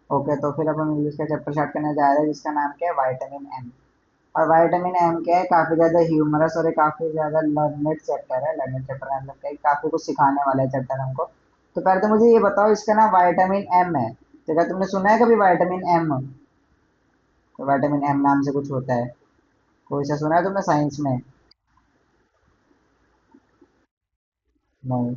Okay, तो फिर अपन English का चैप्टर स्टार्ट करने जा रहे हैं जिसका नाम क्या है, विटामिन एम। और विटामिन एम क्या है, काफी ज्यादा ह्यूमरस और ये काफी ज्यादा लर्नेड चैप्टर है। लर्नेड चैप्टर मतलब क्या है, काफी कुछ सिखाने वाला है चैप्टर हमको। तो पहले तो मुझे ये बताओ, इसका नाम विटामिन एम है, तो क्या तुमने सुना है कभी विटामिन एम? तो विटामिन एम नाम से कुछ होता है, कोई सा सुना है तुमने साइंस में? नहीं।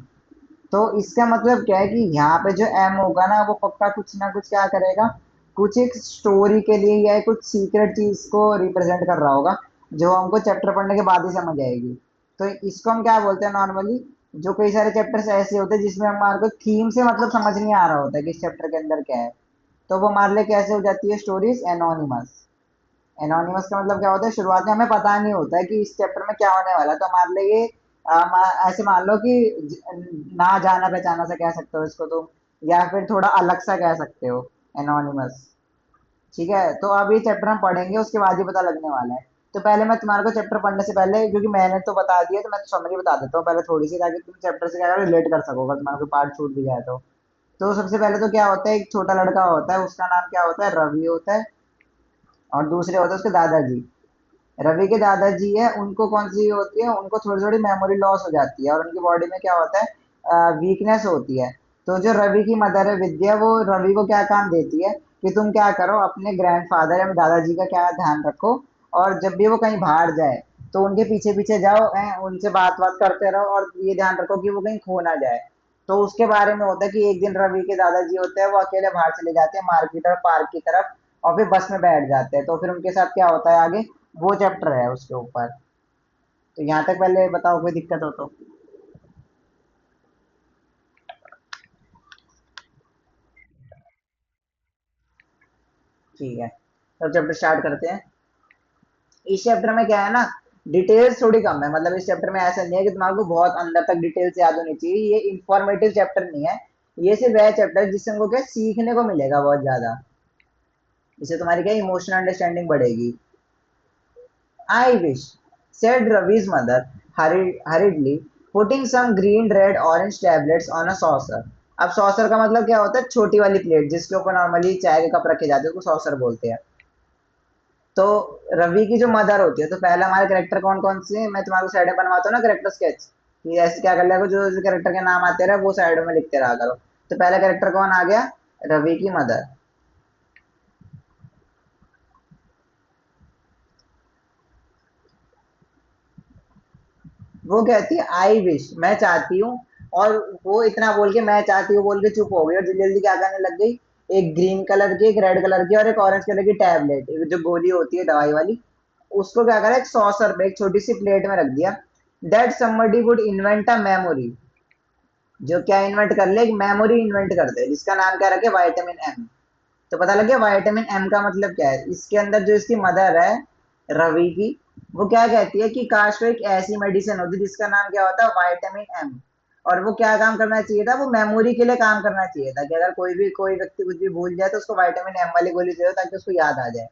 तो इसका मतलब क्या है कि यहाँ पे जो एम होगा ना, वो पक्का कुछ ना कुछ क्या करेगा, कुछ एक स्टोरी के लिए या कुछ सीक्रेट चीज को रिप्रेजेंट कर रहा होगा, जो हमको चैप्टर पढ़ने के बाद ही समझ आएगी। तो इसको हम क्या बोलते हैं नॉर्मली, जो कई सारे चैप्टर्स ऐसे होते हैं जिसमें हमारे को थीम से मतलब समझ नहीं आ रहा होता है कि इस चैप्टर के अंदर क्या है, तो वो हमारे लिए कैसे हो जाती है स्टोरीज एनोनिमस। एनोनिमस का मतलब क्या होता है, शुरुआत में हमें पता नहीं होता है कि इस चैप्टर में क्या होने वाला है, तो हमारे लिए ये ऐसे मान लो कि ना जाना पहचाना सा कह सकते हो इसको तुम, या फिर थोड़ा अलग सा कह सकते हो, एनोनिमस। ठीक है, तो अब ये चैप्टर हम पढ़ेंगे उसके बाद ही पता लगने वाला है। तो पहले मैं तुम्हारे को चैप्टर पढ़ने से पहले, क्योंकि मैंने तो बता दिया, तो मैं तो समरी बता देता हूँ पहले थोड़ी सी, ताकि तुम चैप्टर से क्या रिलेट कर सको अगर तुम्हारा कोई पार्ट छूट भी जाए तो। तो सबसे पहले तो क्या होता है, एक छोटा लड़का होता है, उसका नाम क्या होता है, रवि होता है। और दूसरे होते हैं उसके दादाजी। रवि के दादाजी है, उनको कौन सी होती है, उनको थोड़ी थोड़ी मेमोरी लॉस हो जाती है और उनकी बॉडी में क्या होता है, वीकनेस होती है। तो जो रवि की मदर है विद्या, वो रवि को क्या काम देती है कि तुम क्या करो, अपने ग्रैंडफादर या दादाजी का क्या ध्यान रखो, और जब भी वो कहीं बाहर जाए तो उनके पीछे पीछे जाओ, उनसे बात बात करते रहो, और ये ध्यान रखो कि वो कहीं खो ना जाए। तो उसके बारे में होता है कि एक दिन रवि के दादाजी होते हैं, वो अकेले बाहर चले जाते हैं मार्केट और पार्क की तरफ, और फिर बस में बैठ जाते हैं। तो फिर उनके साथ क्या होता है आगे, वो चैप्टर है उसके ऊपर। तो यहाँ तक पहले बताओ, कोई दिक्कत हो तो। ठीक है, तो चैप्टर स्टार्ट करते हैं। इस चैप्टर में क्या है ना, डिटेल्स थोड़ी कम है, मतलब इस चैप्टर में ऐसा नहीं है कि तुम्हारे को बहुत अंदर तक डिटेल्स याद होनी चाहिए, ये इंफॉर्मेटिव चैप्टर नहीं है। ये सिर्फ वह चैप्टर है जिससे हमको क्या सीखने को मिलेगा बहुत ज्यादा, इससे तुम्हारी क्या इमोशनल अंडरस्टैंडिंग बढ़ेगी। I wish, said Ravi's mother hurriedly, putting some green, red, orange tablets on a saucer. अब सॉसर का मतलब क्या होता है, छोटी वाली प्लेट जिसके ऊपर नॉर्मली चाय के कप रखे जाते हैं, उसको सॉसर बोलते हैं। तो रवि की जो मदर होती है, तो पहले हमारे करेक्टर कौन कौन से हैं, मैं तुम्हारे साइड में बनवाता हूँ ना करेक्टर स्केच, कि ऐसे क्या कर लिया, जो जो करेक्टर के नाम आते रहे वो साइड में लिखते रहा करो। तो पहला करेक्टर कौन आ गया, रवि की मदर। वो कहती है आई विश, मैं चाहती हूँ। और वो इतना बोल के मैं चाहती हूँ बोल के चुप हो गई, और जल्दी जल्दी क्या करने लग गई, एक ग्रीन कलर की, एक रेड कलर की और एक ऑरेंज कलर की टैबलेट, एक जो गोली होती है दवाई वाली, उसको क्या करा, एक सॉसर पे एक छोटी सी प्लेट में रख दिया। That somebody would invent a memory, जो क्या इन्वेंट कर ले, एक मेमोरी इन्वेंट कर दे, जिसका नाम क्या रखे, वाइटामिन एम। तो पता लग गया वाइटामिन एम का मतलब क्या है। इसके अंदर जो इसकी मदर है रवि की, वो क्या कहती है कि काश वो एक ऐसी मेडिसिन होती जिसका नाम क्या होता है, वाइटामिन एम। और वो क्या काम करना चाहिए था, वो मेमोरी के लिए काम करना चाहिए था, कि अगर कोई व्यक्ति कुछ भी भूल जाए तो उसको वाइटामिन एम वाली गोली दे दो ताकि उसको याद आ जाए।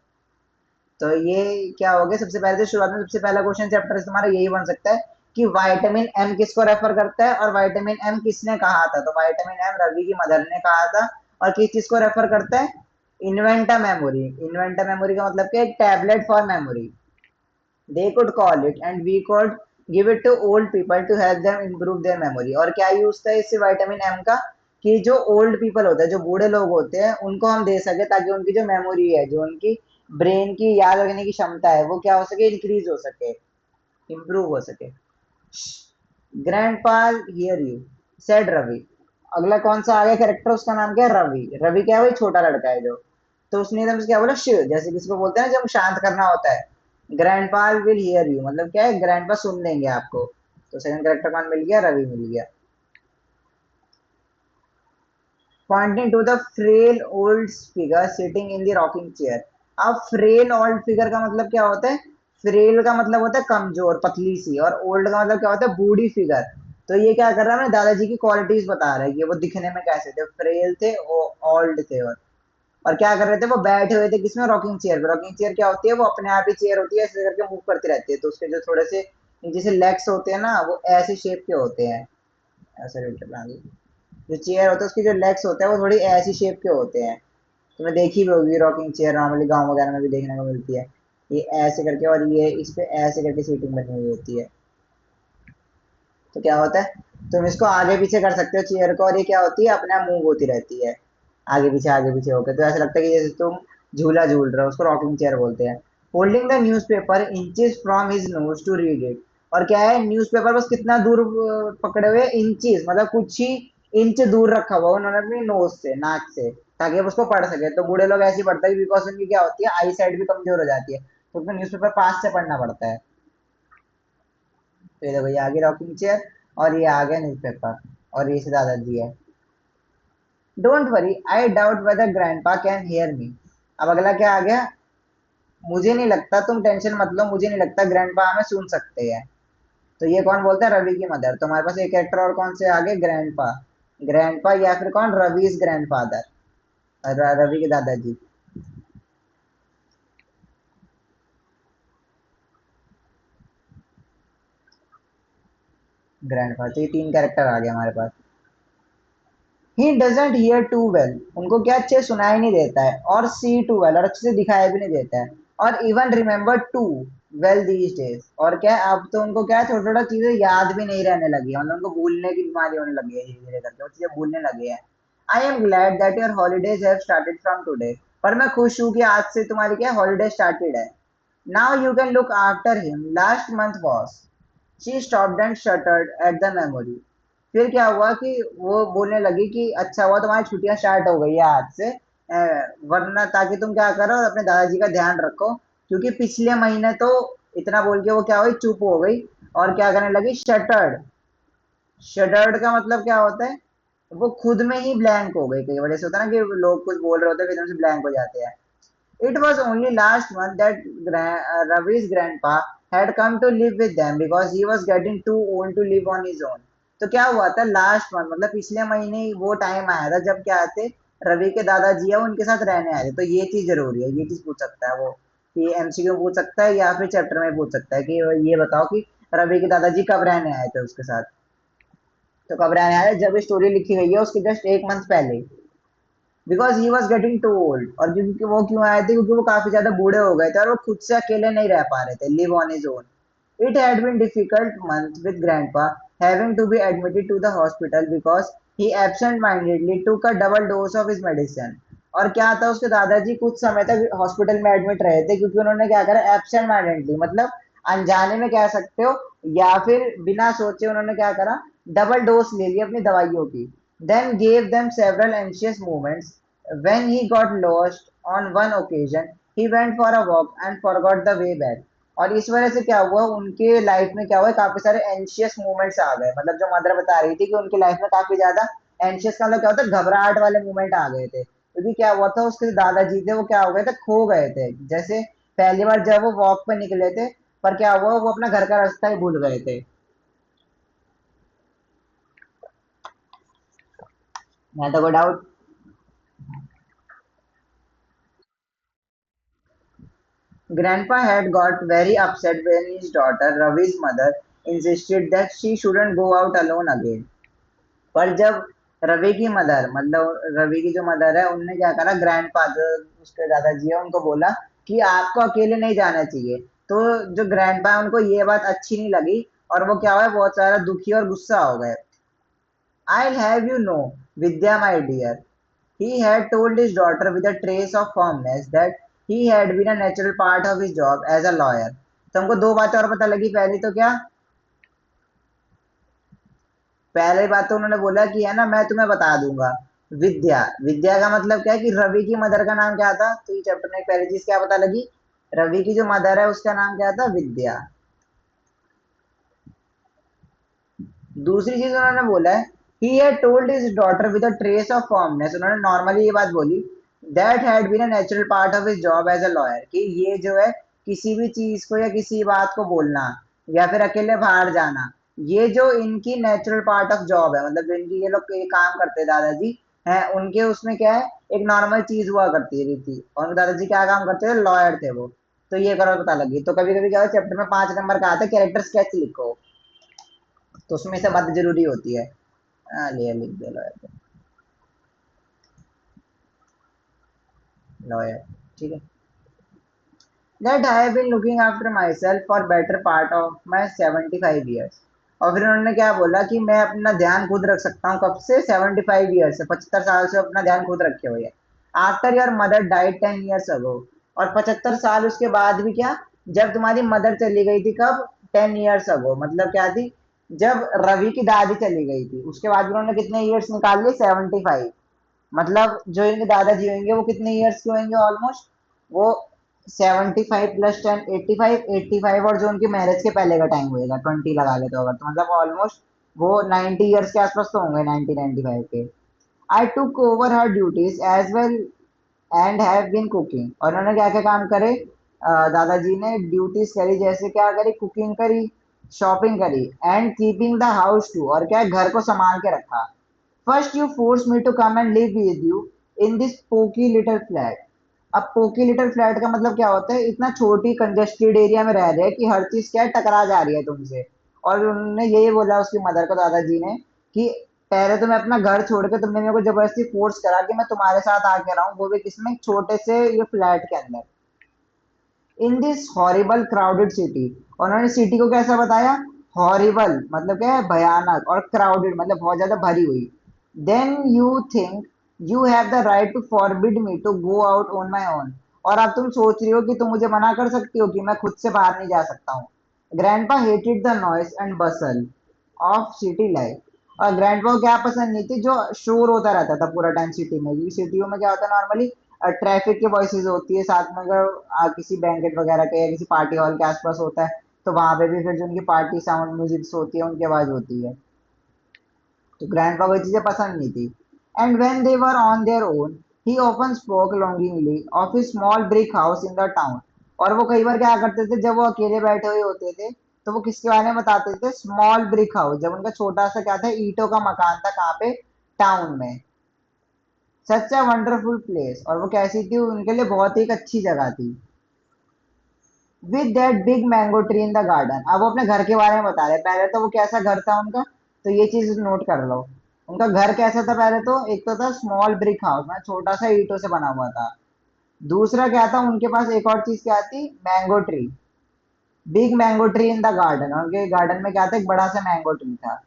तो ये क्या हो गया, सबसे पहले तो शुरुआत में सबसे पहला क्वेश्चन चैप्टर से तुम्हारा यही बन सकता है कि विटामिन एम किसको रेफर करता है, और विटामिन एम किसने कहा था। तो विटामिन एम रवि की मदर ने कहा था। और किस चीज को रेफर करता है, इन्वेंटा मेमोरी। इन्वेंटा मेमोरी का मतलब क्या है, एक tablet for memory, they could call it and we could give it to old people to help them improve their memory. और क्या यूज था इससे विटामिन एम का, कि जो ओल्ड पीपल होते हैं, जो बूढ़े लोग होते हैं, उनको हम दे सके ताकि उनकी जो मेमोरी है, जो उनकी ब्रेन की याद रखने की क्षमता है, वो क्या हो सके, इंक्रीज हो सके, इम्प्रूव हो सके। Grandpa here you, said Ravi. अगला कौन सा आ गया कैरेक्टर, उसका नाम क्या है, रवि। रवि क्या है, वही छोटा लड़का है जो। तो उसने एकदम से क्या बोला, शिव, जैसे किसको बोलते हैं जब शांत करना होता है। ग्रैंडपा विल हियर यू मतलब क्या है, ग्रैंडपा सुन लेंगे आपको। तो सेकंड कैरेक्टर कौन मिल गया, रवि मिल गया। Pointing to the frail old figure sitting in the rocking chair. अब फ्रेल ओल्ड फिगर का मतलब क्या होता है, फ्रेल का मतलब होता है कमजोर पतली सी, और ओल्ड का मतलब क्या होता है, बूढ़ी फिगर। तो ये क्या कर रहा है, हमें दादाजी की क्वालिटीज बता रहा है कि वो दिखने में कैसे थे, फ्रेल थे, ओल्ड थे। और क्या कर रहे थे, वो बैठे हुए थे किसमें, रॉकिंग चेयर पे। रॉकिंग चेयर क्या होती है, वो अपने आप ही चेयर होती है, ऐसे करके मूव करती रहती है, तो उसके जो थोड़े से नीचे से लेग्स होते हैं ना, वो ऐसे शेप के होते हैं। ऐसे जो चेयर होता है उसकी जो लेग्स होते हैं वो थोड़ी ऐसी शेप के होते हैं। तुमने देखी भी होगी रॉकिंग चेयर, नॉर्मली गांव वगैरह में भी देखने को मिलती है। ये ऐसे करके और ये इस पे ऐसे करके सीटिंग बनी हुई होती है। तो क्या होता है, तुम इसको आगे पीछे कर सकते हो चेयर को, और ये क्या होती है अपने आप मूव होती रहती है आगे पीछे होकर। तो ऐसा लगता है कि जैसे तुम झूला झूल रहे हो, उसको रॉकिंग चेयर बोलते हैं। Holding the newspaper inches from his nose to read it. और क्या है, न्यूज़पेपर बस कितना दूर पकड़े हुए, इंचेस मतलब कुछ ही इंच दूर रखा हुआ उन्होंने अपनी नोज से, नाक से, ताकि आप उसको पढ़ सके। तो बूढ़े लोग ऐसे ही पढ़ते हैं बिकॉज उनकी क्या होती है, आई साइड भी कमजोर हो जाती है, तो उनको न्यूज़पेपर पास से पढ़ना पड़ता है। तो ये देखो, ये आगे रॉकिंग चेयर और ये आ गया न्यूज़पेपर, और ये से दादाजी है। Don't worry, I doubt weather grandpa can hear me. अब अगला क्या आ गया, मुझे नहीं लगता, तुम टेंशन मत लो, मुझे नहीं लगता ग्रैंडपा हमें सुन सकते हैं। तो ये कौन बोलता है, रवि की मदर। तो हमारे पास एक कैरेक्टर और कौन से आगे, ग्रैंडपा। ग्रैंडपा या फिर कौन, रवि's ग्रैंडफादर, रवि के दादाजी। ग्रैंडपा, तो ये तीन कैरेक्टर आ गए हमारे पास। He doesn't hear too well, उनको क्या अच्छे से सुनाई नहीं देता है, और सी टू वेल, और अच्छे से दिखाई भी नहीं देता है, और even remember too well these days. और क्या है, अब तो उनको क्या है, छोटा छोटा चीजें याद भी नहीं रहने लगी है, मतलब उनको भूलने की बीमारी होने लगी है, धीरे धीरे करके वो चीजें भूलने लगे हैं। I am glad that your holidays have started from today. पर मैं खुश हूँ कि आज से तुम्हारी क्या हॉलीडे स्टार्टेड है। Now you can look after him, last month boss. She stopped and shattered at the memory. फिर क्या हुआ कि वो बोलने लगी कि अच्छा हुआ तुम्हारी छुट्टियां स्टार्ट हो गई है आज से, वरना ताकि तुम क्या करो, अपने दादाजी का ध्यान रखो, क्योंकि पिछले महीने तो, इतना बोल के वो क्या हुई, चुप हो गई, और क्या करने लगी, शटर्ड। शटर्ड का मतलब क्या होता है, वो खुद में ही ब्लैंक हो गई। कई वजह से होता है ना कि लोग कुछ बोल रहे होते हैं फिर एकदम से ब्लैंक हो जाते हैं। It was only last month that Ravi's grandpa had come to live with them because he was getting too old to live on his own. तो क्या हुआ था, लास्ट मंथ मतलब पिछले महीने ही वो टाइम आया था जब क्या आते, रवि के दादाजी है उनके साथ रहने आए थे। तो ये चीज जरूरी है, ये चीज पूछ सकता है वो, कि एमसीक्यू पूछ सकता है या फिर चैप्टर में पूछ सकता है कि ये बताओ कि रवि के दादाजी कब रहने आए थे उसके साथ। तो कब रहने आए थे, जब स्टोरी लिखी गई है उसके जस्ट एक मंथ पहले, because he was getting too old. और क्योंकि वो क्यों आए थे, क्योंकि वो काफी ज्यादा बूढ़े हो गए थे और वो खुद से अकेले नहीं रह पा रहे थे, live on his own. It had been difficult month with grandpa having to be admitted to the hospital because he absent mindedly took a double dose of his medicine. और क्या था, उसके दादाजी कुछ समय तक हॉस्पिटल में एडमिट रहे थे, क्योंकि उन्होंने क्या करा, एब्सेंट माइंडेडली मतलब अनजाने में कह सकते हो, या फिर बिना सोचे उन्होंने क्या करा, डबल डोज ले ली अपनी दवाइयों की। Then gave them several anxious moments. When he got lost on one occasion, he went for a walk and forgot the way back. और इस वजह से क्या हुआ, उनके लाइफ में क्या हुआ, काफी सारे एंशियस मोमेंट्स आ गए। मतलब जो मदर बता रही थी कि उनकी लाइफ में काफी ज्यादा एंशियस का मतलब क्या होता है, घबराहट वाले मोमेंट आ गए थे, क्योंकि क्या हुआ था, उसके दादाजी थे वो क्या हो गए थे, खो गए थे। जैसे पहली बार जब वो वॉक पे निकले थे, पर क्या हुआ, वो अपना घर का रास्ता ही भूल गए थे। मैं तो कोई doubt. Grandpa had got very upset when his daughter, Ravi's mother, insisted that she shouldn't go out alone again. पर जब रवि की मदर, मतलब रवि की जो मदर है, उनने क्या करा, ग्रैंड फादर उसके दादाजी है उनको बोला कि आपको अकेले नहीं जाना चाहिए। तो जो ग्रैंड है उनको ये बात अच्छी नहीं लगी, और वो क्या हुआ, बहुत सारा दुखी और गुस्सा हो गए। I'll have you know, Vidya, my dear, he had told his daughter with a trace of firmness that he had been a natural part of his job as a lawyer. तो हमको दो बातें और पता लगी। पहली तो क्या, पहली बात तो उन्होंने बोला कि है ना, मैं तुम्हें बता दूंगा। विद्या, विद्या का मतलब क्या है कि रवि की मदर का नाम क्या था, तो ये चैप्टर में एक पहली चीज क्या पता लगी, रवि की जो मदर है उसका नाम क्या था, विद्या। दूसरी चीज उन्होंने बोला है, he had told his daughter with a trace of firmness, उन्होंने नॉर्मली ये बात बोली, that had been a natural part of his job as a lawyer, कि ये जो है किसी भी चीज को या किसी बात को बोलना या फिर अकेले बाहर जाना, ये जो इनकी नेचुरल पार्ट ऑफ जॉब है, मतलब जो इनकी ये लोग ये काम करते हैं दादाजी हैं उनके, उसमें क्या है, एक नॉर्मल चीज हुआ करती थी। और उनके दादाजी क्या काम करते थे, लॉयर थे वो। तो ये करो पता लगी। तो कभी कभी क्या होता है, चैप्टर में 5 नंबर का आता है कैरेक्टर स्केच लिखो, तो उसमें से बात जरूरी होती है। हाँ, लिया, लिख दिया लॉयर। लॉयर, ठीक है। That I have been looking after myself for better part of my 75 years। और फिर उन्होंने क्या बोला कि मैं अपना ध्यान खुद रख सकता हूँ कब से, 75 ईयर्स से, 75 साल से अपना ध्यान खुद रखे हुए है। After your mother died 10 years ago. और 75 साल उसके बाद भी क्या, जब तुम्हारी मदर चली गई थी कब, 10 ईयर्स अगो, मतलब क्या थी, जब रवि की दादी चली गई थी उसके बाद भी उन्होंने कितने ईयर्स निकाल लिए, 75। मतलब जो इनके दादाजी होंगे वो कितने ईयर्स के होंगे ऑलमोस्ट, वो 75 + 10 85, 85, और जो उनकी मैरिज के पहले का टाइम होएगा 20 लगा ले तो, अगर तो मतलब ऑलमोस्ट वो 90 ईयर्स के आसपास तो होंगे, 90 95 के। I took over her duties as well and have been cooking. और उन्होंने क्या क्या काम करे, दादाजी ने ड्यूटीज करी, जैसे क्या करी, कुकिंग करी, शॉपिंग करी, and keeping the house too, और क्या है, घर को संभाल के रखा। First you force me to come and live with you in this poky little flat. अब पोकी लिटिल फ्लैट का मतलब क्या होता है, इतना छोटी कंजेस्टेड एरिया में रह रहे हैं कि हर चीज क्या है, टकरा जा रही है तुमसे। और उन्होंने यही बोला उसकी मदर को, दादाजी ने, कि पहले तो मैं अपना घर छोड़ के, तुमने मेरे को जबरदस्ती फोर्स करा कि मैं तुम्हारे साथ आके रहूं, वो भी किसमें, एक छोटे से ये फ्लैट के अंदर, in this horrible crowded city. उन्होंने सिटी को कैसा बताया, हॉरिबल मतलब क्या है, भयानक, और क्राउडेड मतलब बहुत ज्यादा भरी हुई। Then you think you have the right to forbid me to go out on my own. और अब तुम सोच रही हो कि तुम मुझे मना कर सकती हो कि मैं खुद से बाहर नहीं जा सकता हूँ। Grandpa hated the noise and Bansal of city life. और ग्रैंडपा को क्या पसंद नहीं थी, जो शोर होता रहता था पूरा टाइम सिटी में, क्योंकि सिटियों में क्या होता है नॉर्मली, ट्रैफिक की वॉइसेस होती है, साथ में अगर किसी बैंकेट वगैरह के या किसी पार्टी हॉल के आसपास होता है तो वहां पे भी फिर जो उनकी पार्टी साउंड म्यूजिक होती है उनकी आवाज होती है। तो ग्रैंडपा को ये चीजें पसंद नहीं थी। And when they were on their own he often spoke longingly of his small brick house in the town. और वो कई बार क्या करते थे, जब वो अकेले बैठे हुए होते थे तो वो किसके बारे में बताते थे, स्मॉल ब्रिक हाउस, जब उनका छोटा सा क्या था, ईंटों का मकान था, कहाँ पे, टाउन में। सच अ वंडरफुल प्लेस, और वो कैसी थी, उनके लिए बहुत ही एक अच्छी जगह थी। With that big mango tree in the garden. अब वो अपने घर के बारे में बता रहे, पहले तो वो कैसा घर था उनका, तो ये चीज नोट कर लो। उनका घर कैसा था, पहले तो एक तो था स्मॉल ब्रिक हाउस, मतलब छोटा सा ईंटों से बना हुआ था। दूसरा क्या था उनके पास, एक और चीज क्या थी, mango tree, big mango tree in the garden. उनके गार्डन में क्या था, एक बड़ा सा मैंगो ट्री था।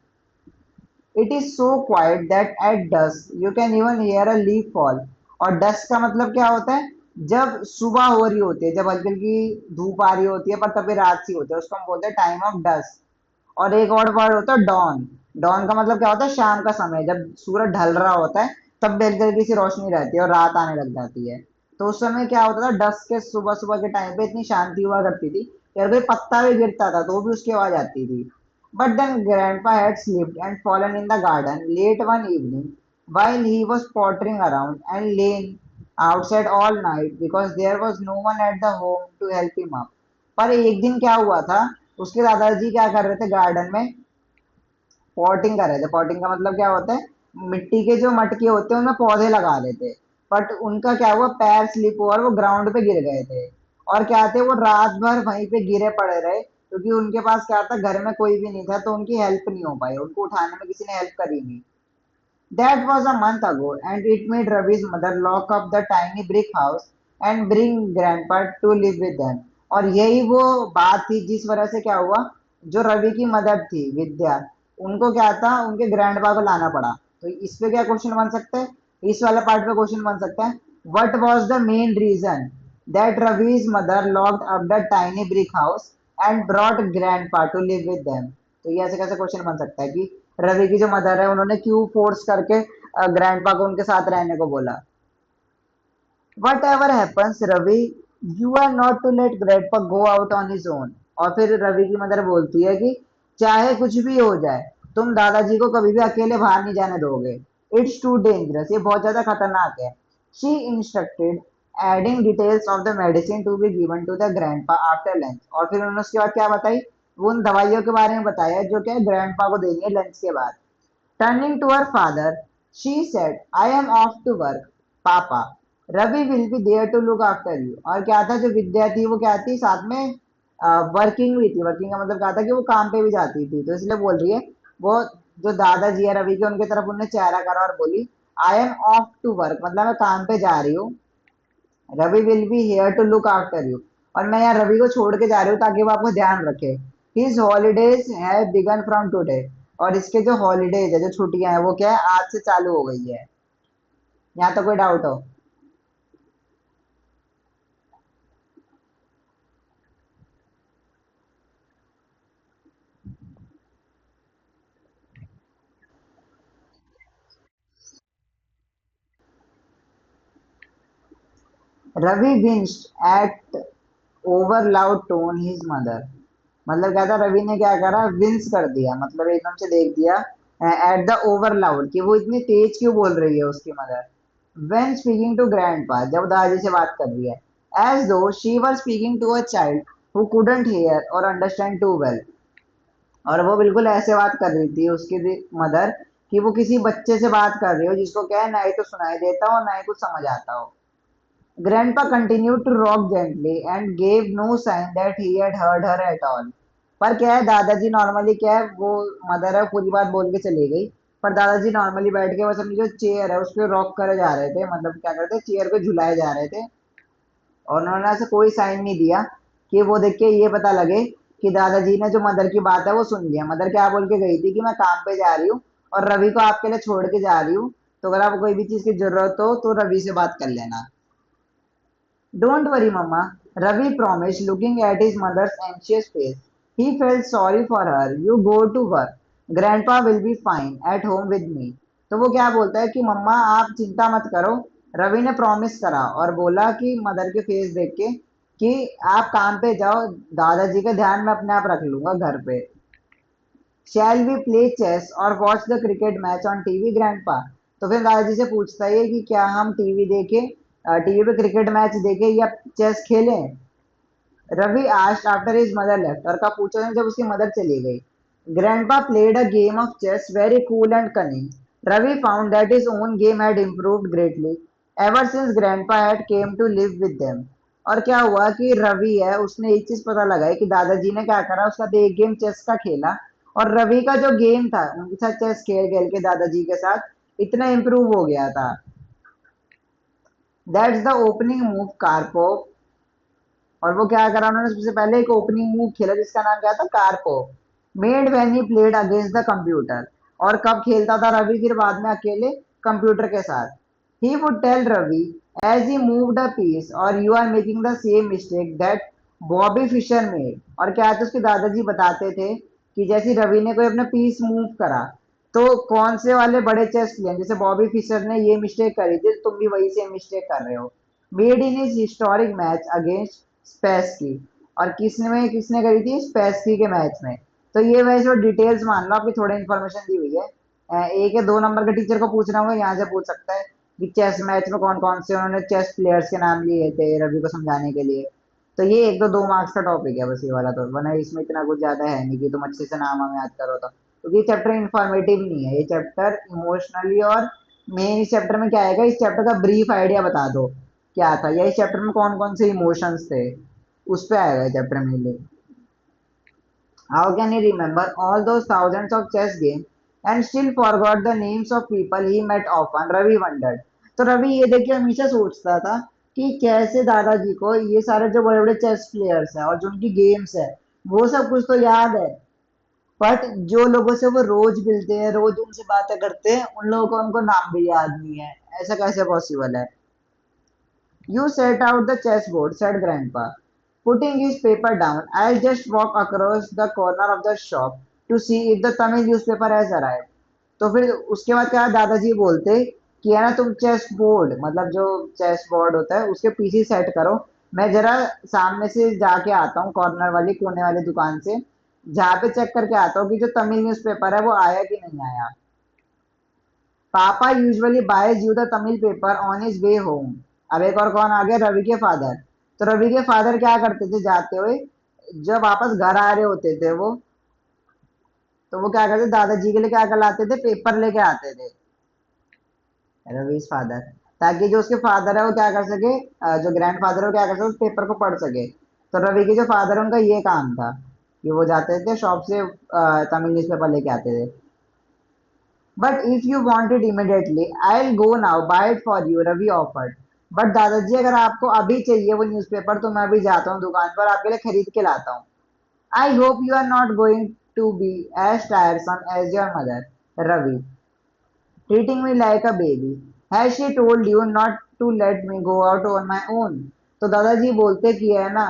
It is so quiet that at dusk you can even hear a leaf fall. और डस्क का मतलब क्या होता है, जब सुबह हो रही होती है, जब हल्की हल्की धूप आ रही होती है पर तभी रात सी होती है, उसको हम बोलते हैं टाइम ऑफ डस्क। और एक और वर्ड होता है डॉन। डॉन का मतलब क्या होता है, शाम का समय, जब सूरज ढल रहा होता है तब हल्की हल्की सी रोशनी रहती है और रात आने लग जाती है। तो उस समय क्या होता था, डस्क के सुबह सुबह के टाइम पे इतनी शांति हुआ करती थी कि अगर कोई पत्ता भी गिरता था तो भी उसकी आवाज आती थी। But then Grandpa had slipped and fallen in the garden late one evening while he was pottering around and lain outside all night because there was no one at the home to help him up। पर एक दिन क्या हुआ था, उसके दादाजी क्या कर रहे थे गार्डन में, पॉटिंग कर रहे थे। पॉटिंग का मतलब क्या होता है, मिट्टी के जो मटके होते हैं उनमें पौधे लगा रहे थे। बट उनका क्या हुआ, पैर स्लिप हुआ और वो ग्राउंड पे गिर गए थे। और क्या थे, वो रात भर वहीं पे गिरे पड़े रहे, क्योंकि उनके पास क्या था, घर में कोई भी नहीं था तो उनकी हेल्प नहीं हो पाई, उनको उठाने में किसी ने हेल्प करी नहीं। That was a month ago, and it made Ravi's mother lock up the tiny brick house and bring Grandpa to live with them। और यही वो बात थी जिस वजह से क्या हुआ, जो रवि की मदर थी विद्या, उनको क्या था, उनके ग्रैंडपा को लाना पड़ा। तो इस पे क्या क्वेश्चन बन सकता है, इस वाले पार्ट पे क्वेश्चन बन सकता है, what was the main reason that Ravi's mother locked up the tiny brick house and brought grandpa to live with them. तो ये ऐसे कैसे क्वेश्चन बन सकता है कि रवि की जो मदर है उन्होंने क्यों फोर्स करके ग्रैंडपा को उनके साथ रहने को बोला। Whatever happens Ravi, you are not to let grandpa go out on his own. और फिर रवि की मदर बोलती है कि चाहे कुछ भी हो जाए, तुम दादाजी को कभी भी अकेले बाहर नहीं जाने दोगे। इट्स टू डेंजरस, ये बहुत ज्यादा खतरनाक है। She instructed adding details of the medicine to be given to the grandpa after lunch. और फिर उन्होंने उसके बाद क्या बताई, वो उन दवाइयों के बारे में बताया जो क्या ग्रैंडपा को देनी है लंच के बाद। Turning to her father, she said, I am off to work, Papa. Ravi will be there to look after you। और क्या था, जो विद्या थी वो क्या थी, साथ में वर्किंग भी थी। वर्किंग का मतलब क्या था कि वो काम पे भी जाती थी, तो इसलिए बोल रही है वो, जो दादाजी है रवि के, उनकी तरफ उन्होंने चेहरा करा और बोली, I am off to work, मतलब मैं काम पे जा रही हूँ। Ravi will be here to look after you. और मैं यहाँ रवि को छोड़ के जा रही हूँ ताकि वो आपको ध्यान रखे। हिज हॉलीडेज है बिगन फ्रॉम टुडे। और इसके जो हॉलीडेज है, जो छुट्टियां हैं, वो क्या है, आज से चालू हो गई है। यहाँ तो कोई डाउट हो? Ravi winced at over loud tone his mother. मतलब क्या था, रवि ने क्या करा, विंस कर दिया, मतलब एकदम से देख दिया एट द ओवर लाउड, कि वो इतनी तेज क्यों बोल रही है उसकी mother. When speaking to grandpa, जब दादाजी से बात कर रही है, as though she were speaking to a child who couldn't hear or understand too well. और वो बिल्कुल ऐसे बात कर रही थी उसकी मदर, कि वो किसी बच्चे से बात कर रही हो जिसको क्या है, ना ही तो सुनाई देता हो ना ही कुछ समझ आता हो। Grandpa continued to rock gently and gave no sign that he had heard her at all. पर क्या है, दादाजी नॉर्मली क्या है, वो मदर है, पूरी बात बोल के चली गई। पर दादाजी नॉर्मली बैठ के बस अपनी जो चेयर है उस पर रॉक करे जा रहे थे, मतलब क्या करते, चेयर पे झुलाए जा रहे थे। और उन्होंने ऐसे कोई साइन नहीं दिया कि वो देख के ये पता लगे कि दादाजी ने जो मदर की बात है वो सुन लिया। मदर क्या बोल के गई थी कि मैं काम पे जा रही हूँ और रवि को आपके लिए छोड़ के जा रही हूँ, तो अगर आपको कोई भी चीज की जरूरत हो तो रवि से बात कर लेना। Don't worry, Mama, Ravi promised, looking at his mother's anxious face. He felt sorry for her. You go to work. Grandpa will be fine at home with me. तो वो क्या बोलता है कि मम्मा आप चिंता मत करो। रवि ने प्रॉमिस करा और बोला कि मदर के फेस देख के कि आप काम पे जाओ, दादाजी का ध्यान मैं अपने आप रख लूंगा घर पे। शैल वी प्ले चेस और watch the cricket match on TV grandpa. तो फिर दादाजी से पूछता है कि क्या हम टीवी देखें, टीवी पे क्रिकेट मैच देखें या चेस खेलें। Ravi asked after his mother left, और कब पूछा जब उसकी मदर चली गई। Grandpa played a game of chess very cool and cunning. Ravi found that his own game had improved greatly ever since grandpa had come to live with them. और क्या हुआ कि रवि है, उसने एक चीज पता लगाई कि दादाजी ने क्या करा, उसका एक गेम चेस का खेला। और रवि का जो गेम था उनके साथ चेस खेल खेल के दादाजी के साथ इतना इम्प्रूव हो गया था। That's the opening move Karpov. और वो क्या करा, उन्होंने सबसे पहले एक ओपनिंग मूव खेला जिसका नाम क्या था, Karpov. Made when he played against the computer. और कब खेलता था रवि, फिर बाद में अकेले कंप्यूटर के साथ। He would tell Ravi as he moved a piece, और you are making the same mistake that Bobby Fischer made. और क्या है, तो उसके दादाजी बताते थे कि जैसे रवि ने कोई अपना पीस मूव करा, तो कौन से वाले बड़े चेस प्लेयर जैसे बॉबी फिशर ने ये मिस्टेक करी थी, तुम भी वही सेम मिस्टेक कर रहे हो। Made in his historic match against Spassky. और किसने करी थी, स्पेसकी के मैच में। तो ये वैसे डिटेल्स मान लो आपकी, थोड़ी इन्फॉर्मेशन दी हुई है। एक या दो नंबर के टीचर को पूछना होगा, यहाँ से पूछ सकता है कि चेस मैच में कौन कौन से उन्होंने चेस प्लेयर्स के नाम लिए थे रवि को समझाने के लिए। तो ये एक दो दो मार्क्स का टॉपिक है बस ये वाला, तो वरना इसमें इतना कुछ ज्यादा है नहीं कि तुम अच्छे से नाम हमें याद करो। तो क्योंकि ये चैप्टर इन्फॉर्मेटिव नहीं है, ये चैप्टर इमोशनली, और मेन इस चैप्टर में क्या आएगा, इस चैप्टर का ब्रीफ आइडिया बता दो क्या था, या इस चैप्टर में कौन कौन से इमोशंस थे, उस पे आएगा चैप्टर में। How can he remember all those thousands of chess games and still forgot the names of people he met often? Ravi wondered. तो रवि ये देख के हमेशा सोचता था कि कैसे दादाजी को ये सारे जो बड़े बड़े चेस प्लेयर्स हैं और जो उनकी गेम्स है वो सब कुछ तो याद है, बट जो लोगों से वो रोज मिलते हैं, रोज उनसे बातें करते हैं, उन लोगों को उनको नाम भी याद नहीं है। ऐसा कैसे पॉसिबल है? You set out the chessboard, said Grandpa, putting his paper down. I'll just walk across the corner of the shop to see if the Tamil newspaper has arrived. तो फिर उसके बाद क्या दादाजी बोलते कि है ना, तुम चेस बोर्ड, मतलब जो चेस बोर्ड होता है उसके पीछे सेट करो। मैं जरा सामने से जाके आता हूँ, कॉर्नर वाली कोने वाली दुकान से, जहाँ पे चेक करके आता हूँ कि जो तमिल न्यूज़पेपर है वो आया कि नहीं आया। पापा usually boys you the Tamil paper on his way home. अब एक और कौन आ गया, रवि के फादर। तो रवि के फादर क्या करते थे जाते हुए, जब वापस घर आ रहे होते थे वो, तो वो क्या करते, दादाजी के लिए क्या कर लाते थे, पेपर लेके आते थे, रवि फादर। ताकि जो उसके फादर है वो क्या कर सके, जो ग्रैंड फादर है वो क्या कर सके, उस पेपर को पढ़ सके। तो रवि के जो फादर है उनका ये काम था कि वो जाते थे शॉप से, तमिल न्यूज पेपर लेके आते थे। But if you want it immediately, I'll go now, buy it for you, Ravi offered. But दादाजी अगर आपको अभी चाहिए वो न्यूज़पेपर तो मैं अभी जाता हूँ दुकान पर आपके लिए खरीद के लाता हूँ। I hope you are not going to be as tiresome as your mother Ravi, treating me like a baby. Has she told you not to let me go out on my own? तो दादाजी बोलते कि है ना,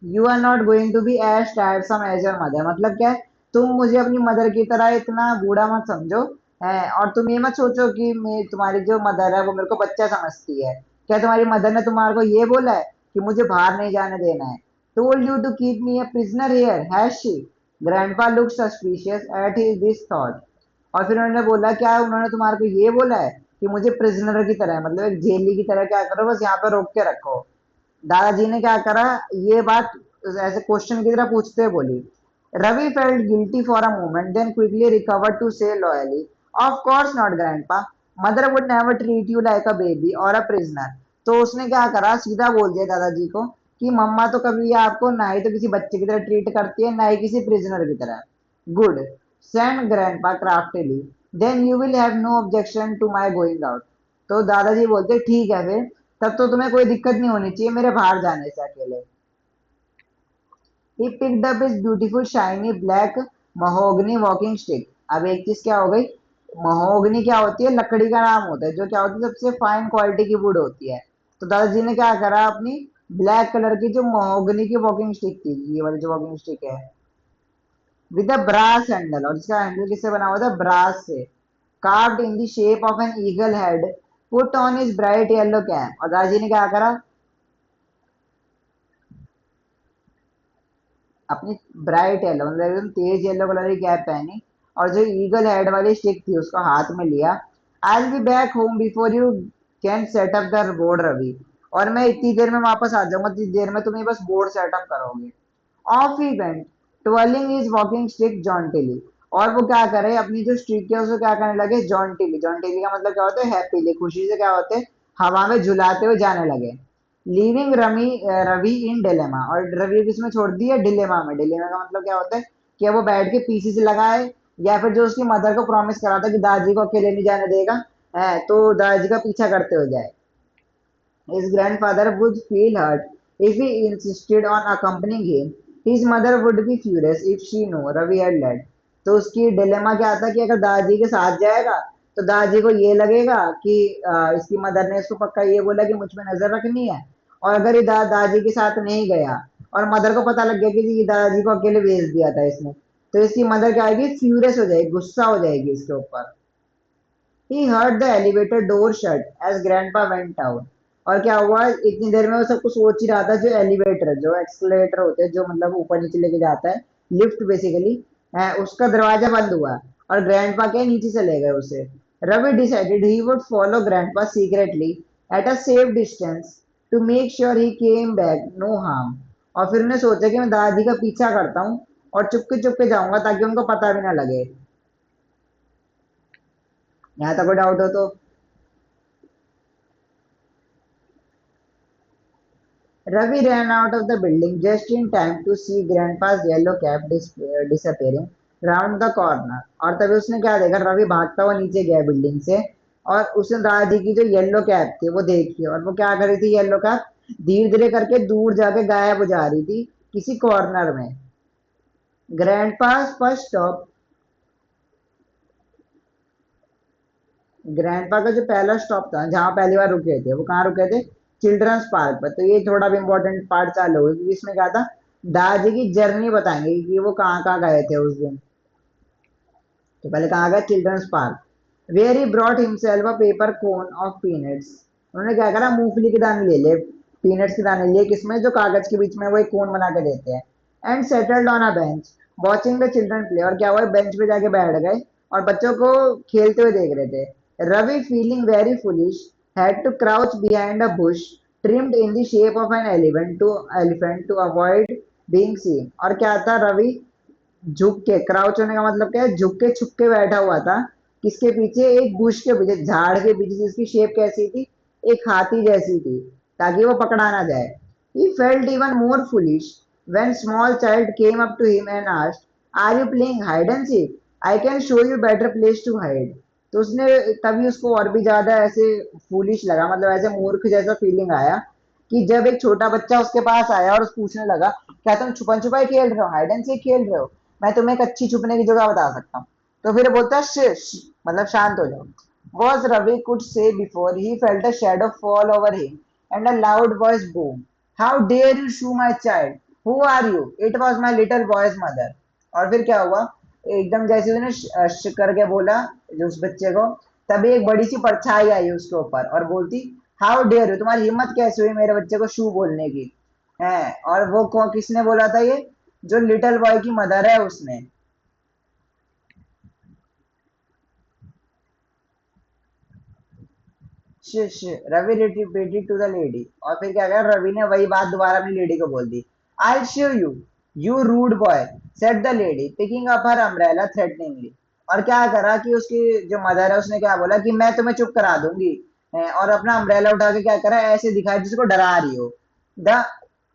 you are not going to be as tiresome as your mother, मतलब क्या है, तुम मुझे अपनी मदर की तरह इतना बूढ़ा मत समझो है, और तुम ये मत सोचो कि मैं तुम्हारी जो मदर है वो मेरे को बच्चा समझती है। क्या तुम्हारी मदर ने तुम्हारे को ये बोला है कि मुझे बाहर नहीं जाने देना है? Told you to keep me a prisoner here, has she? Grandpa looked suspicious at this thought. और फिर उन्होंने बोला क्या है, उन्होंने तुम्हारे को ये बोला है कि मुझे प्रिजनर की तरह, मतलब एक जेली की तरह क्या करो, बस यहाँ पे रोक के रखो। दादाजी ने क्या करा, ये बात ऐसे क्वेश्चन की तरह पूछते हुए बोली। Ravi felt guilty for a moment then quickly recovered to say loyally, of course not grandpa, mother would never treat you like a baby or a prisoner. तो उसने क्या करा, सीधा बोल दिया दादाजी को कि मम्मा तो कभी आपको ना ही तो किसी बच्चे की तरह ट्रीट करती है, ना ही किसी प्रिजनर की तरह। Good, said grandpa craftily, then you will have no objection to my going out. तो दादाजी बोलते ठीक है फिर, तब तो तुम्हें कोई दिक्कत नहीं होनी चाहिए मेरे बाहर जाने से अकेले। He picked up his beautiful shiny black mahogany walking stick. अब एक चीज क्या हो गई, महोगनी क्या होती है, लकड़ी का नाम होता है, जो क्या होती है सबसे फाइन क्वालिटी की वुड होती है। तो दादाजी ने क्या करा, अपनी ब्लैक कलर की जो महोगनी की वॉकिंग स्टिक थी, ये वाली जो वॉकिंग स्टिक है, विद अ ब्रास हैंडल, और इसका हैंडल किससे बना हुआ था, ब्रास से, carved in the shape of an eagle head, put on his bright yellow cap. और दादाजी ने क्या करा, अपनी ब्राइट येलो, मतलब एकदम तेज येलो कलर की कैप पहनी, और जो ईगल हेड वाली स्टिक थी उसको हाथ में लिया। I will be back home before you can set up the board Ravi, और मैं इतनी देर में वापस आ जाऊंगा, इतनी देर में तुम ये बस बोर्ड सेटअप करोगे। Off he went, twirling his walking stick jauntily, और वो क्या करे, अपनी जो स्टिक है उसको क्या करने लगे, जॉन्टिली, जॉन्टिली का मतलब क्या होता है, हैप्पीली, खुशी से क्या होते हैं, हवा में झुलाते हुए जाने लगे। लीविंग रवि इन डिलेमा, और रवि को इसमें छोड़ दिया डिलेमा में। डिलेमा का मतलब क्या होता है कि अब वो बैठ के पीसी से लगाए, या फिर जो उसकी मदर को प्रॉमिस करा था कि दादाजी को अकेले नहीं जाने देगा, है तो दादाजी का पीछा करते हो जाए। His grandfather would feel hurt if he insisted on accompanying him. His mother would be furious if she knew Ravi had led. तो उसकी डिलेमा क्या था कि अगर दादाजी के साथ जाएगा तो दादाजी को ये लगेगा कि इसकी मदर ने इसको पक्का ये बोला कि मुझ पे नजर रखनी है, और अगर ये दादाजी के साथ नहीं गया और मदर को पता लग गया कि ये दादाजी को अकेले भेज दिया था इसने, तो इसकी मदर क्या आएगी, फ्यूरियस हो जाएगी, गुस्सा हो जाएगी इसके ऊपर। He heard the elevator door shut as grandpa went out. और क्या हुआ, इतनी देर में वो सब कुछ सोच ही रहा था, जो एलिवेटर है, जो एक्सलेटर होते हैं, जो मतलब ऊपर नीचे लेके जाता है, लिफ्ट बेसिकली है, उसका दरवाजा बंद हुआ और ग्रैंडपा के नीचे चले गए उसे। Ravi decided he would follow grandpa secretly at a safe distance to make sure he came back no harm. और फिर उन्हें सोचा कि मैं दादी का पीछा करता हूँ और चुपके जाऊंगा ताकि उनको पता भी ना लगे। यहाँ तक कोई डाउट हो तो। Ravi ran out of the building just in time to see Grandpa's yellow cap disappearing round the corner. और तभी उसने क्या देखा, रवि भागता हुआ नीचे गया बिल्डिंग से, और उसने दादी की जो येलो कैप थी वो देखी, और वो क्या कर रही थी, येलो कैप धीरे धीरे करके दूर जाके गायब हो जा रही थी किसी कॉर्नर में। ग्रैंडपास फर्स्ट स्टॉप, ग्रैंडपा का जो पहला स्टॉप था जहाँ पहली बार रुके थे, वो कहाँ रुके थे, चिल्ड्रंस पार्क पर। तो ये थोड़ा भी इंपॉर्टेंट पार्ट चालू हुई, क्योंकि इसमें क्या था, दादाजी की जर्नी बताएंगे कि वो कहाँ कहाँ गए थे उस दिन। तो पहले कहाँ गए, children's park, where he brought himself a paper cone of peanuts. उन्होंने क्या करा, मूंगफली के दाने ले लिए, पीनट्स के दाने लिए, किसमें, जो कागज के बीच में वो एक कोन बना के देते हैं। And settled on a bench watching the children play, और क्या हुआ, बेंच पे जाके बैठ गए और बच्चों को खेलते हुए देख रहे थे। Ravi feeling very foolish had to crouch behind a bush trimmed in the shape of an elephant to avoid being seen. और क्या था, रवि झुक के, क्राउच होने का मतलब क्या है, झुक के छुप के बैठा हुआ था, किसके पीछे, एक बुश के पीछे, झाड़ के पीछे, जिसकी शेप कैसी थी, एक हाथी जैसी थी, ताकि वो पकड़ा ना जाए। He felt even more foolish when small child came up to him and asked, are you playing hide and seek, I can show you better place to hide. तो उसने तभी उसको और भी ज्यादा ऐसे फूलिश लगा, मतलब ऐसे मूर्ख जैसा फीलिंग आया, कि जब एक छोटा बच्चा उसके पास आया और उस पूछने लगा, क्या तुम छुपन छुपाई खेल रहे हो, हाइड एंड सीक खेल रहे हो, मैं तुम्हें एक अच्छी छुपने की जगह बता सकता हूँ। तो फिर बोलता है शिश, मतलब शांत हो जाओ। Was Ravi could say before he felt a shadow fall over him and a loud voice boom. How dare you shoo my child? Who are you? It was my little boy's mother. और फिर क्या हुआ, एकदम जैसे उसने करके बोला जो उस बच्चे को, तभी एक बड़ी सी परछाई आई उसके ऊपर और बोलती, हाउ डेयर यू, तुम्हारी हिम्मत कैसे हुई मेरे बच्चे को शू बोलने की, है। और वो किसने बोला था ये, जो लिटिल बॉय की मदर है उसने। Shh, Ravi repeated to the lady, और फिर क्या कहा, रवि ने वही बात दोबारा अपनी लेडी को बोल दी। I show you, you rude boy, said the lady picking up her umbrella threateningly. और क्या करा कि उसकी जो मदर है उसने क्या बोला कि मैं तुम्हें चुप करा दूंगी, और अपना अम्ब्रेला उठा के क्या करा, ऐसे दिखाया जिसको डरा रही हो। The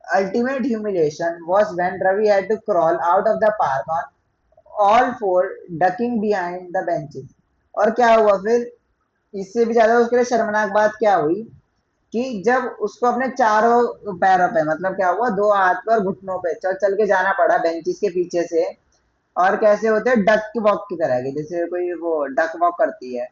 ultimate humiliation was when Ravi had to crawl out of the park on all four, ducking behind the benches। और क्या हुआ फिर, इससे भी ज्यादा उसके लिए शर्मनाक बात क्या हुई, कि जब उसको अपने चारों पैरों पे, मतलब क्या हुआ, दो हाथ पर घुटनों पे चल चल के जाना पड़ा बेंचेस के पीछे से। और कैसे होते हैं, डक वॉक की तरह के, जैसे कोई वो डक वॉक करती है,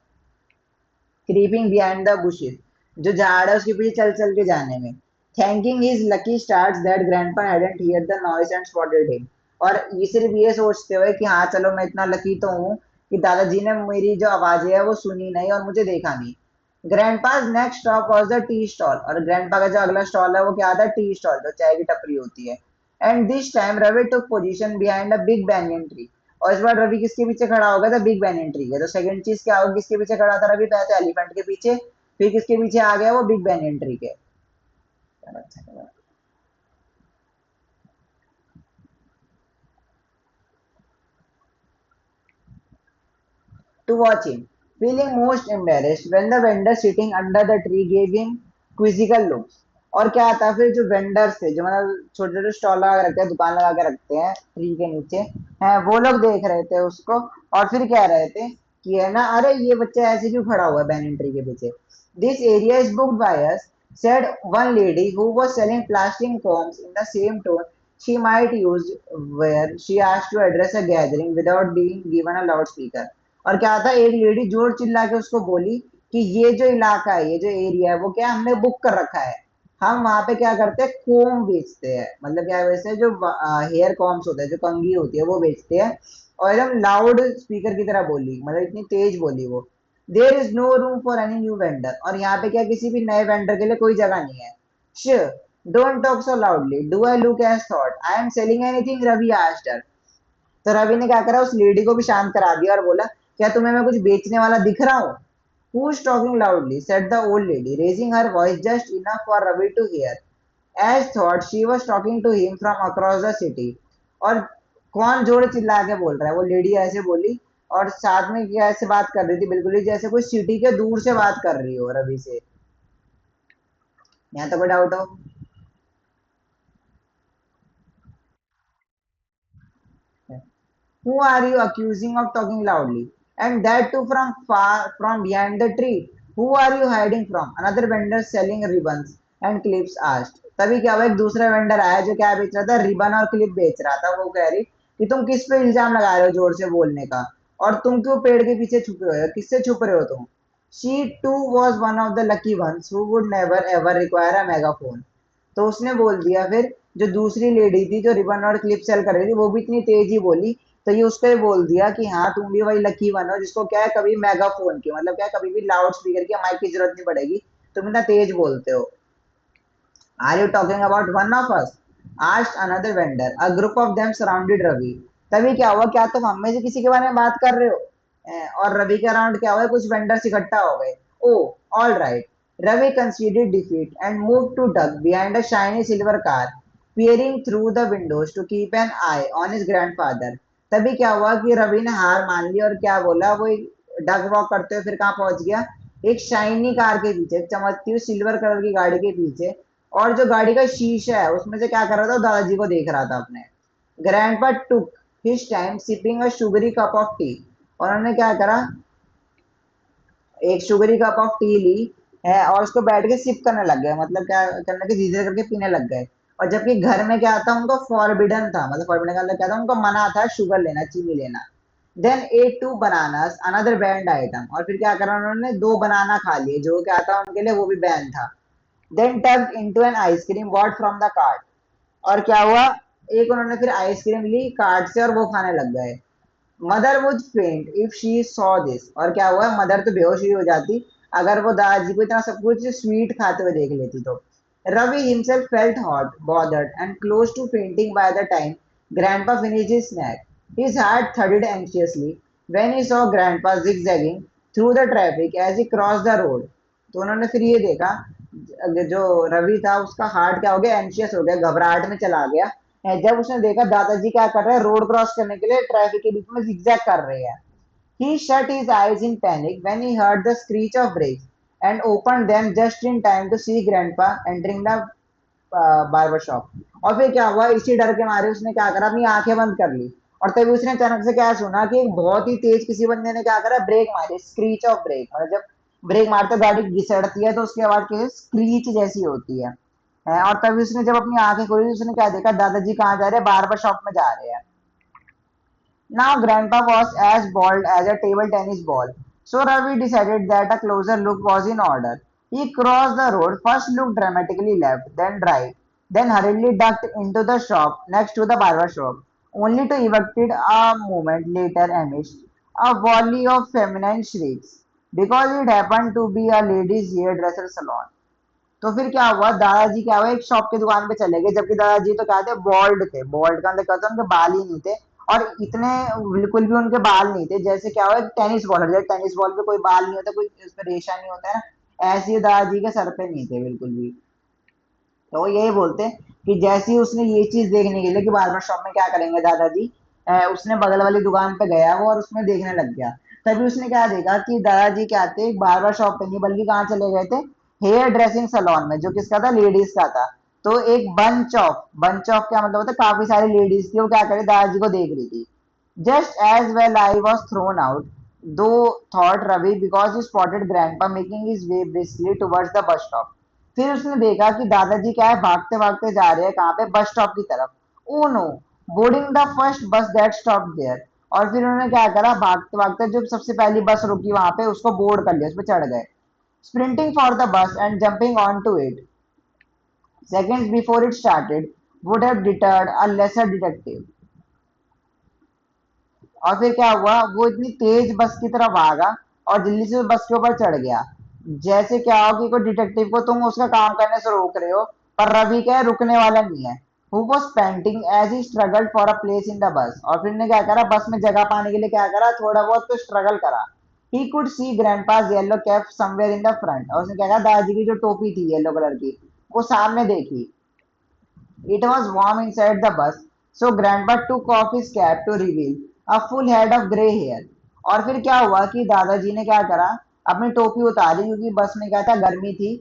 क्रीपिंग बिहाइंड द बुशेस, जो झाड़ है उसके पीछे चल चल के जाने में। Thanking his lucky stars that grandpa hadn't here the noise and spotted him. और ये सिर्फ ये सोचते हुए कि हाँ चलो मैं इतना लकी तो हूँ कि दादाजी ने मेरी जो आवाजें है वो सुनी नहीं और मुझे देखा नहीं। Grandpa's next stop was the tea stall, और ग्रैंडपा का जो अगला स्टॉल है वो क्या था, टी स्टॉल, जो चाय की टपरी होती है। And this time Ravi took position behind a big banyan tree. और इस बार रवि किसके पीछे खड़ा हो गया था, बिग banyan ट्री के। तो सेकंड चीज क्या होगी, किसके पीछे खड़ा था रवि, पहले तो एलिफेंट के पीछे, फिर किसके पीछे आ गया वो, बिग banyan ट्री के। To watch him, feeling most embarrassed when the vendor sitting under the tree gave him quizzical looks। और क्या आता है फिर, जो वेंडर्स थे, जो मतलब छोटे छोटे स्टॉल लगा के रखते हैं, दुकान लगा के रखते हैं ट्री के नीचे, हैं वो लोग देख रहे थे उसको। और फिर कह रहे थे कि है ना, अरे ये बच्चा ऐसे क्यों खड़ा हुआ है बैनियन ट्री के पीछे। This area is booked by us, said one lady who was selling plastic combs in the same tone she might use where she asked to address a gathering without being given a loudspeaker। और क्या था, एक lady जोर चिल्ला के उसको बोली कि ये जो इलाका है, ये जो एरिया है, वो क्या हमने बुक कर रखा है, हम वहां पे क्या करते हैं, कोम बेचते हैं, मतलब क्या वैसे जो हेयर कॉम्स होते हैं, जो कंघी होती है वो बेचते हैं। और एकदम लाउड स्पीकर की तरह बोली, मतलब इतनी तेज बोली वो, there is no room for any new vendor, और यहाँ पे क्या किसी भी नए वेंडर के लिए कोई जगह नहीं है। Sure, don't talk so loudly, do I look as thought I am selling anything, Ravi asked her. तो रवि ने क्या करा, उस लेडी को भी शांत करा दिया और बोला, क्या तुम्हें मैं कुछ बेचने वाला दिख रहा हूँ। Who's talking loudly, said the old lady, raising her voice just enough for Ravi to hear, as thought she was talking to him from across the city। और कौन जोर चिल्ला के बोल रहा है, वो लेडी ऐसे बोली, और साथ में क्या ऐसे बात कर रही थी, बिल्कुल ही जैसे कोई सिटी के दूर से बात कर रही हो रवि से। यहाँ तो कोई डाउट हो। Who are you accusing of talking loudly? And that too from far from behind the tree. Who are you hiding from? Another vendor selling ribbons and clips asked। तभी क्या हुआ, एक दूसरा वेंडर आया जो क्या बेच रहा था, रिबन और क्लिप बेच रहा था। वो कह रही कि तुम किस पे इल्जाम लगा रहे हो जोर से बोलने का, और तुम क्यों पेड़ के पीछे छुपे हुए हो, किससे छुप रहे हो तुम। She too was one of the lucky ones who would never ever require a megaphone। तो उसने बोल दिया फिर, जो दूसरी लेडी थी जो रिबन और क्लिप सेल कर रही थी, वो भी इतनी तेज ही बोली। तो ये उसको ही बोल दिया कि हाँ तुम भी वही लकी वन हो जिसको क्या है, कभी मेगाफोन की, मतलब क्या है, कभी भी लाउड स्पीकर की, माइक की जरूरत नहीं पड़ेगी, तुम इतना तेज बोलते हो। Are you talking about one of us, asked another vendor. A group of them surrounded Ravi. तभी क्या हुआ, क्या तुम हम में से किसी के बारे में बात कर रहे हो। और रवि के अराउंड क्या हुआ, कुछ वेंडर्स इकट्ठा हो गए। Oh, all right. Ravi considered defeat and move to duck behind a shiny silver car, peering through the windows to keep an eye on his grandfather। तभी क्या हुआ कि रवि ने हार मान ली और क्या बोला, वो एक डग वॉक करते हुए फिर कहाँ पहुंच गया, एक शाइनी कार के पीछे, चमकती हुई सिल्वर कलर की गाड़ी के पीछे। और जो गाड़ी का शीशा है उसमें से क्या कर रहा था, दादाजी को देख रहा था अपने। Grandpa took his time sipping a sugary cup of T. और उन्होंने क्या करा, एक शुगरी कप ऑफ टी ली है और उसको बैठ के सिप करने लग गए, मतलब क्या करने के धीरे करके पीने लग गए। और जबकि घर में क्या था, उनको फॉरबिडन था, मतलब फॉरबिडन का मतलब क्या था, उनको मना था शुगर लेना, चीनी लेना। Then ate two bananas another banned item, और फिर क्या करा उन्होंने, दो बनाना खा लिए जो क्या था उनके लिए, वो भी बैन था। Then dug into an ice cream bought from the cart, और क्या हुआ, एक उन्होंने फिर आइसक्रीम ली कार्ट से और वो खाने लग गए। मदर वुड फेंट इफ शी सॉ दिस, और क्या हुआ, मदर तो बेहोश ही हो जाती अगर वो दादाजी को इतना सब कुछ स्वीट खाते हुए देख लेती तो। Ravi himself felt hot bothered and close to fainting by the time grandpa finished his snack. His heart thudded anxiously when he saw grandpa zigzagging through the traffic as he crossed the road. तो उन्होंने फिर ये देखा, जो रवि था उसका heart क्या हो गया, एंशियस हो गया, घबराहट में चला गया जब उसने देखा दादाजी क्या कर रहे हैं, रोड क्रॉस करने के लिए ट्रैफिक के बीच में zigzag कर रहे हैं। He shut his eyes in panic when he heard the screech of brakes and opened them just in time to see grandpa entering the barber shop. और फिर क्या हुआ, इसी डर के मारे उसने क्या करा, अपनी आंखें बंद कर ली। और तभी उसने अचानक से क्या सुना कि एक बहुत ही तेज किसी बंदे ने क्या करा, ब्रेक मारी, स्क्रीच ऑफ ब्रेक, मतलब जब ब्रेक मारते गाड़ी घिसड़ती है तो उसकी आवाज क्या स्क्रीच जैसी होती है। और तभी उसने जब अपनी आंखें खोली तो उसने क्या देखा, दादाजी कहाँ जा रहे हैं, बार्बर शॉप में जा रहे हैं। Now Grandpa was as bald as a table tennis ball, so Ravi decided that a closer look was in order. He crossed the road, first looked dramatically left, then right, then hurriedly ducked into the shop next to the barber shop, only to evicted a moment later amidst a volley of feminine shrieks, because it happened to be a ladies' hairdresser salon. तो फिर क्या हुआ, दादाजी क्या हुआ, एक shop की दुकान पे चले गए, जबकि दादाजी तो क्या थे, बॉल्ड थे, बॉल्ड का मतलब क्या होता है, उनके बाल ही नहीं थे। और इतने बिल्कुल भी उनके बाल नहीं थे, जैसे क्या हुआ, टेनिस बॉलर, जैसे टेनिस बॉल पे कोई बाल नहीं होता, कोई उस पर रेशा नहीं होता है ना, ऐसे ही दादाजी के सर पे नहीं थे बिल्कुल भी। तो वो यही बोलते कि जैसे ही उसने ये चीज देखने के लिए कि बार्बर शॉप में क्या करेंगे दादाजी, उसने बगल वाली दुकान पे गया वो और उसमें देखने लग गया। तभी उसने क्या देखा कि दादाजी क्या थे, बार्बर शॉप पे नहीं बल्कि कहाँ चले गए थे, हेयर ड्रेसिंग सैलून में, जो किसका था, लेडीज का था। तो एक बंच ऑफ क्या मतलब होता है, काफी सारी लेडीज थी, वो क्या करे, दादाजी को देख रही थी। Just as well I was thrown out though, thought Ravi, because he spotted grandpa making his way briskly towards the bus stop. फिर उसने देखा कि दादाजी क्या है, भागते भागते जा रहे हैं कहाँ पे, बस स्टॉप की तरफ। Oh no, boarding the first bus that stop there. और फिर उन्होंने क्या करा, भागते भागते जो सबसे पहली बस रुकी वहां पे उसको बोर्ड कर लिया, उस पर चढ़ गए। Sprinting for the bus and jumping on to it seconds before it started would have deterred a lesser detective। और फिर क्या हुआ, वो इतनी तेज बस की तरफ भागा और जल्दी से बस के ऊपर चढ़ गया। जैसे क्या हो कि कोई डिटेक्टिव को तुम उसका काम करने से रोक रहे हो, पर रवि क्या है, रुकने वाला नहीं है। Who was panting as he struggled for a place in the bus। और फिर ने क्या करा, बस में जगह पाने के लिए क्या करा, थोड़ा बहुत तो स्ट्रगल करा। He could see grandpa's yellow cap somewhere in the front। और उसने क्या करा, दादाजी की जो टोपी थी येलो कलर की, वो सामने देखी। It was warm inside the bus, so Grandpa took off his cap to reveal a full head of grey hair। और फिर क्या हुआ कि दादाजी ने क्या करा, अपनी टोपी उतारी क्योंकि बस में क्या था, गर्मी थी।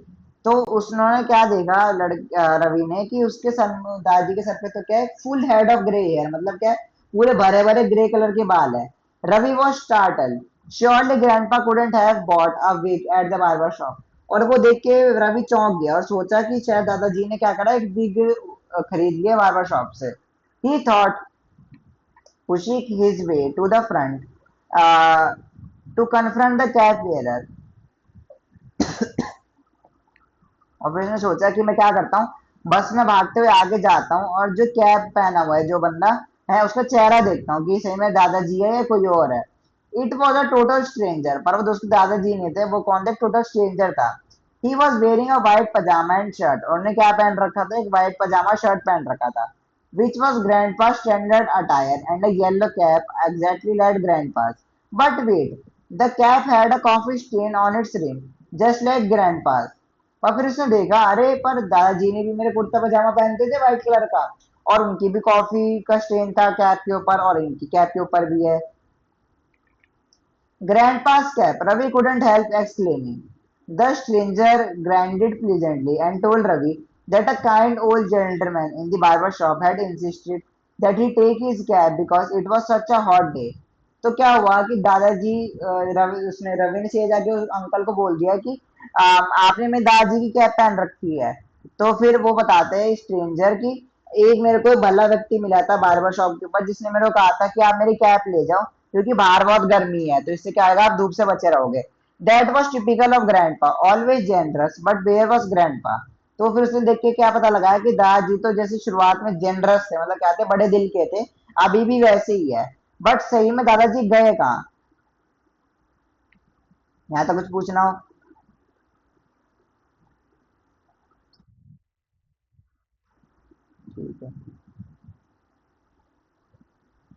तो उसने क्या देखा, रवि ने कि उसके सर, दादाजी के सर पे तो क्या है, full head of grey hair, मतलब क्या है, पूरे भरे भरे ग्रे कलर के बाल है। Ravi was startle, surely grandpa couldn't have bought a wig at the barber shop. और वो देख के रवि चौंक गया और सोचा कि शायद दादाजी ने क्या करा, एक विग खरीद लिया बार्बर शॉप से। He thought, pushing his way to the front uh, to confront the cap wearer। और फिर उसने सोचा कि मैं क्या करता हूँ, बस में भागते हुए आगे जाता हूँ और जो कैप पहना हुआ है जो बंदा है उसका चेहरा देखता हूँ कि सही में दादाजी है या कोई और है। It was a total stranger, पर वो दोस्त दादाजी नहीं थे, वो कौन थे, टोटल स्ट्रेंजर था। He was wearing a white pyjama and shirt, और उन्होंने क्या पहन रखा था, एक व्हाइट पजामा शर्ट पहन रखा था, which was grandpa's standard attire, and a yellow cap exactly like grandpa's। But wait, the cap had a coffee stain on its rim, just like grandpa's। और फिर उसने देखा, अरे पर दादाजी ने भी मेरे कुर्ता पजामा पहनते थे व्हाइट कलर का, और उनकी भी कॉफी का स्टेन था कैप के ऊपर, और इनकी कैप के ऊपर भी है। Grandpa's cap, Ravi couldn't help exclaiming. The stranger grinned pleasantly and told Ravi that a kind old gentleman in the barber shop had insisted that he take his cap because it was such a hot day. तो क्या हुआ कि दादाजी रवि ने सीधे जाके उस uncle को बोल दिया कि आपने मेरे दादाजी की कैप पहन रखी है। तो फिर वो बताते हैं स्ट्रेंजर की, एक मेरे को एक भला व्यक्ति मिला था बार्बर शॉप के ऊपर, जिसने मेरे को कहा था कि आप मेरी कैप ले जाओ क्योंकि बाहर बहुत गर्मी है, तो इससे क्या होगा, आप धूप से बचे रहोगे। That was typical of grandpa, always generous, but where was grandpa. तो फिर उसने देख के क्या पता लगाया कि दादाजी तो जैसे शुरुआत में जेनरस थे, मतलब कहते बड़े दिल के थे, अभी भी वैसे ही है। बट सही में दादाजी गए कहाँ? यहाँ तो कुछ पूछना हो। ठीक है।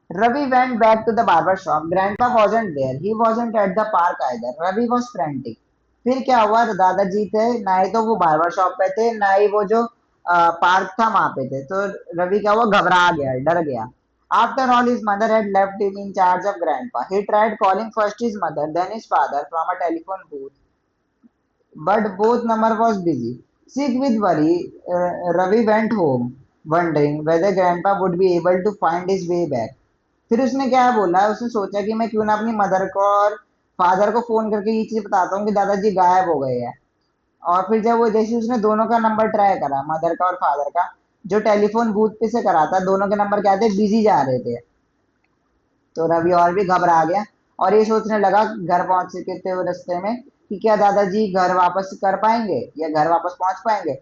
Ravi went back to the barber shop. Grandpa wasn't there. He wasn't at the park either. Ravi was frantic. फिर क्या हुआ, तो दादाजी थे ना ही तो वो बार्बर शॉप पे थे, ना ही वो जो पार्क था वहां पे थे। तो रवि क्या हुआ, घबरा गया, डर गया। After all, his mother had left him in charge of grandpa. He tried calling first his mother, then his father from a telephone booth, but both number was busy. Sick with worry, Ravi went home, wondering whether grandpa would be able to find his way back. फिर उसने क्या बोला, उसने सोचा कि मैं क्यों ना अपनी मदर को और फादर को फोन करके ये चीज बताता हूँ कि दादाजी गायब हो गए हैं। और फिर जब वो जैसे उसने दोनों का नंबर ट्राई करा, मदर का और फादर का, जो टेलीफोन बूथ पे से करा था, दोनों के नंबर क्या थे, बिजी जा रहे थे। तो रवि और भी घबरा गया और ये सोचने लगा घर पहुंच चुके थे वो रास्ते में कि क्या दादाजी घर वापस कर पाएंगे या घर वापस पहुंच पाएंगे।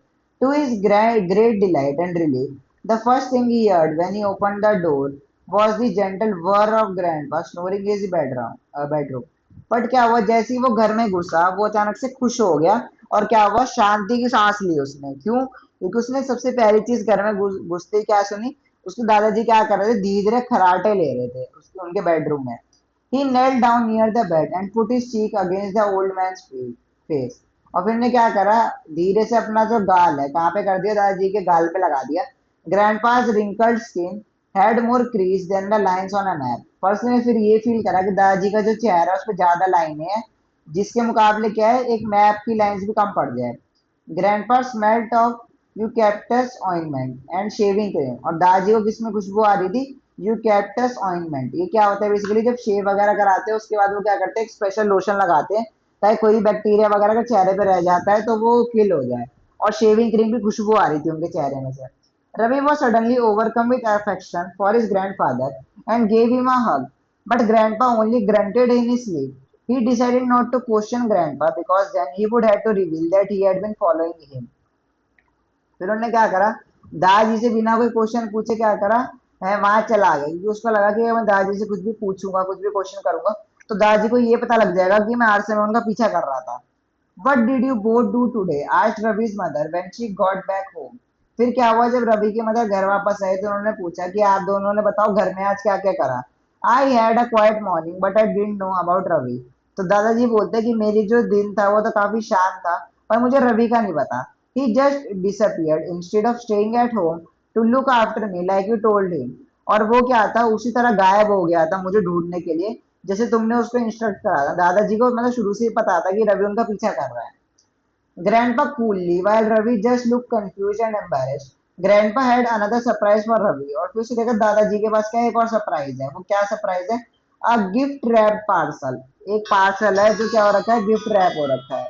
To his great delight and relief, the first thing he heard when he opened the door was the gentle whir of grandpa snoring in his bedroom. But क्या हुआ, जैसे ही वो घर में घुसा, वो अचानक से खुश हो गया। और क्या हुआ, शांति की सांस ली उसने। क्यों? क्योंकि उसने सबसे पहली चीज घर में घुसते ही क्या सुनी, उसके दादाजी क्या कर रहे थे, धीरे धीरे खराटे ले रहे थे उसके उनके बेडरूम में। ही knelt down near the bed and put his cheek against the old man's face. और फिर ने क्या करा, धीरे से अपना जो गाल है कहाँ पे कर दिया, दादाजी के गाल पे लगा दिया। grandpa's wrinkled skin had more crease than the lines on a map. First ने फिर ये फील करा कि दादाजी का जो चेहरा है उस पर ज्यादा लाइनें हैं, जिसके मुकाबले क्या है, एक मैप की लाइंस भी कम पड़ जाए। grandpa smelt of eucalyptus ointment and shaving cream, और दादाजी को किसमें खुशबू आ रही थी, यूकैप्टस ऑइंटमेंट। ये क्या होता है बेसिकली, जब शेव वगैरह कराते हैं उसके बाद वो क्या करते हैं, एक स्पेशल लोशन लगाते हैं ताकि कोई बैक्टीरिया वगैरह का चेहरे पे रह जाता है तो वो किल हो जाए। और शेविंग क्रीम की खुशबू आ रही थी उनके चेहरे में से। Ravi was suddenly overcome with affection for his grandfather and gave him a hug, but grandpa only grunted in his sleep. He decided not to question grandpa because then he would have to reveal that he had been following him. फिर उन्होंने क्या करा, दादाजी से बिना कोई question पूछे क्या करा है, वहां चला गया, क्योंकि उसको लगा कि मैं दादाजी से कुछ भी पूछूंगा, कुछ भी क्वेश्चन करूंगा, तो दादाजी को ये पता लग जाएगा कि मैं आज से मैं उनका पीछा कर रहा था। What did you both do today, asked Ravi's mother when she got back home. फिर क्या हुआ, जब रवि की मदर घर वापस आई तो उन्होंने पूछा कि आप दोनों ने बताओ घर में आज क्या क्या करा। I had a quiet morning but I didn't know about Ravi. तो दादाजी बोलते हैं कि मेरी जो दिन था वो तो काफी शांत था, पर मुझे रवि का नहीं पता। ही just disappeared instead of staying at home to look after me like you told him. और वो क्या था, उसी तरह गायब हो गया था मुझे ढूंढने के लिए, जैसे तुमने उसको इंस्ट्रक्ट करा था। दादाजी को मतलब शुरू से ही पता था कि रवि उनका पीछा कर रहा है। Grandpa coolly, while Ravi just looked confused and embarrassed. Grandpa had another surprise for Ravi, और फिर उसे देखा दादाजी के पास क्या एक और सरप्राइज है। वो क्या सरप्राइज है, अ गिफ्ट रैप पार्सल। एक पार्सल है जो क्या हो रखा है, गिफ्ट रैप हो रखा है।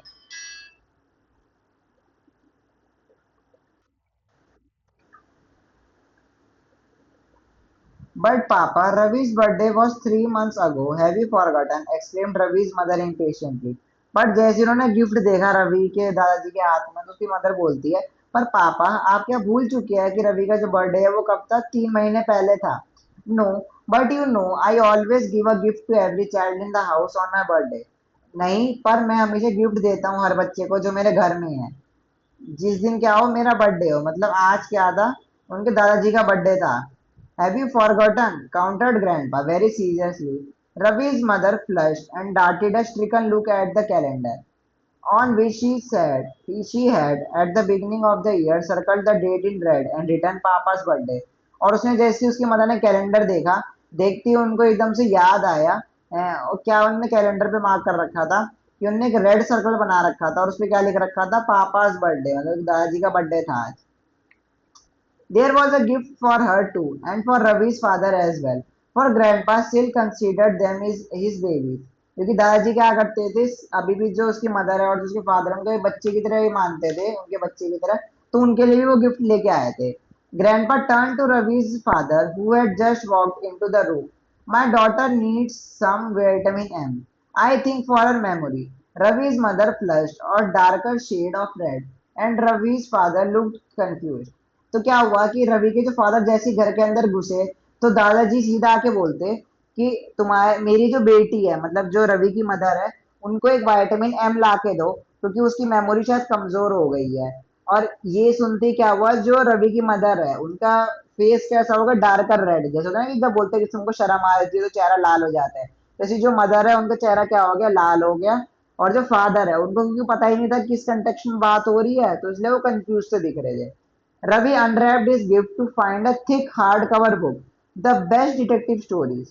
But Papa, Ravi's birthday was 3 months ago. Have you forgotten? Exclaimed Ravi's mother impatiently. पर जैसे उन्होंने गिफ्ट देखा रवि के दादाजी के हाथ में, तो उसकी मदर बोलती है, पर पापा आप क्या भूल चुके हैं कि रवि का जो बर्थडे है वो कब था, 3 महीने पहले था। No, but you know I always give a gift to every child in the house on my birthday. नहीं, पर मैं हमेशा गिफ्ट देता हूँ हर बच्चे को जो मेरे घर में है, जिस दिन क्या हो, मेरा बर्थडे हो। मतलब आज क्या था, उनके दादाजी का बर्थडे था। Have you forgotten? Countered Grandpa very seriously. Ravi's mother flushed and darted a stricken look at the calendar, on which she had at the beginning of the year circled the date in red and written Papa's birthday. और उसने जैसे उसकी mother ने calendar देखा, देखते ही उनको एकदम से याद आया। और क्या उन्होंने कैलेंडर पे मार्क कर रखा था कि उन्होंने एक रेड सर्कल बना रखा था और उस पर क्या लिख रखा था, पापाज बर्थडे, मतलब दादाजी का बर्थडे था आज। There was a gift for her too, and for Ravi's father as well. For grandpa still considered them is his baby, क्योंकि दादाजी क्या करते थे, अभी भी जो उसकी मदर है और जो उसके फादर है उनके बच्चे की तरह ही मानते थे, उनके बच्चे की तरह, तो उनके लिए भी वो गिफ्ट लेके आए थे। Grandpa turn to Ravi's father who had just walked into the room, my daughter needs some vitamin M, I think for her memory. Ravi's mother flushed or darker shade of red and Ravi's father looked confused। तो क्या हुआ कि रवि के जो father जैसे ही घर के अंदर घुसे, तो दादाजी सीधा आके बोलते कि तुम्हारे मेरी जो बेटी है, मतलब जो रवि की मदर है, उनको एक विटामिन एम ला के दो, क्योंकि उसकी मेमोरी शायद कमजोर हो गई है। और ये सुनते ही क्या हुआ, जो रवि की मदर है उनका फेस कैसा होगा, डार्कर रेड, जैसे होता है ना कि जब बोलते हैं कि तुमको शर्म आ रही है तो चेहरा लाल हो जाता है, जैसे जो मदर है उनका चेहरा क्या हो गया, लाल हो गया। और जो फादर है उनको क्योंकि पता ही नहीं था किस कंटेक्स्ट में बात हो रही है, तो इसलिए वो कंफ्यूज से दिख रहे थे। Ravi unwrapped his gift to find a thick hardcover book, The Best Detective Stories।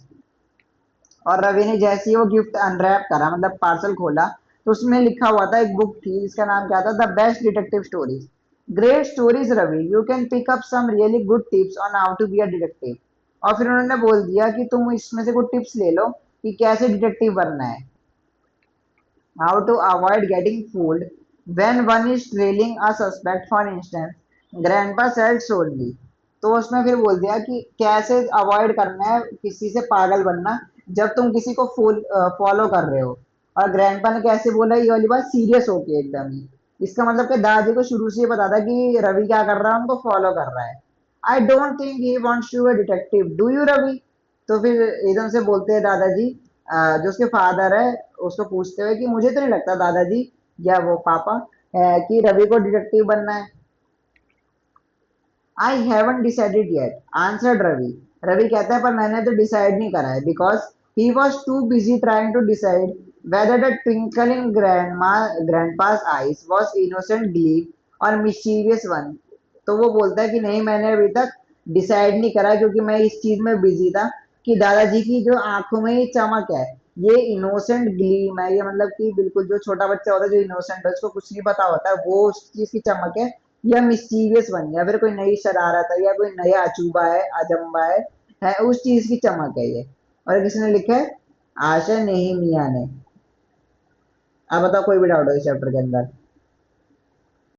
और रवि ने जैसे ही वो गिफ्ट अनरैप करा, मतलब पार्सल खोला, तो उसमें लिखा हुआ था, एक बुक थी जिसका नाम क्या था, the best detective stories. Great stories Ravi, you can pick up some really good tips on how to be a detective. और फिर उन्होंने बोल दिया कि तुम इसमें से कुछ टिप्स ले लो कि कैसे डिटेक्टिव बनना है। How to avoid getting fooled when one is trailing a suspect, for instance, grandpa said solely। तो उसमें फिर बोल दिया कि कैसे अवॉइड करना है किसी से पागल बनना जब तुम किसी को फॉलो कर रहे हो। और ग्रैंडपा ने कैसे बोला, ये वाली बात सीरियस होके एकदम ही। इसका मतलब कि दादी को शुरू से ही पता था कि रवि क्या कर रहा है, उनको फॉलो कर रहा है। I don't think he wants to be detective, do you Ravi. तो फिर एकदम से बोलते हैं दादाजी, जो उसके फादर है उसको पूछते हुए कि मुझे तो नहीं लगता दादाजी, या वो पापा, कि रवि को डिटेक्टिव बनना है। I haven't decided yet, answered Ravi. Ravi कहता है पर मैंने तो डिसाइड नहीं करा है, because he was too busy trying to decide whether the twinkle in grandpa's eyes was innocent glee or mischievous one. तो वो बोलता है कि नहीं, मैंने अभी तक डिसाइड नहीं करा, क्योंकि मैं इस चीज में बिजी था कि दादाजी की जो आंखों में ये चमक है, ये इनोसेंट ग्लीम है, ये मतलब कि बिल्कुल जो छोटा बच्चा होता है जो इनोसेंट है, उसको कुछ नहीं पता होता है, वो उस चीज की चमक है। या मिस्टीरियस वन, या फिर कोई नई शरारत है, या कोई नया अजूबा है, अजम्बा है उस चीज की चमक है ये। और किसने लिखा है, आशा नहीं मिया ने। अब बताओ कोई भी डाउट हो इस चैप्टर के अंदर।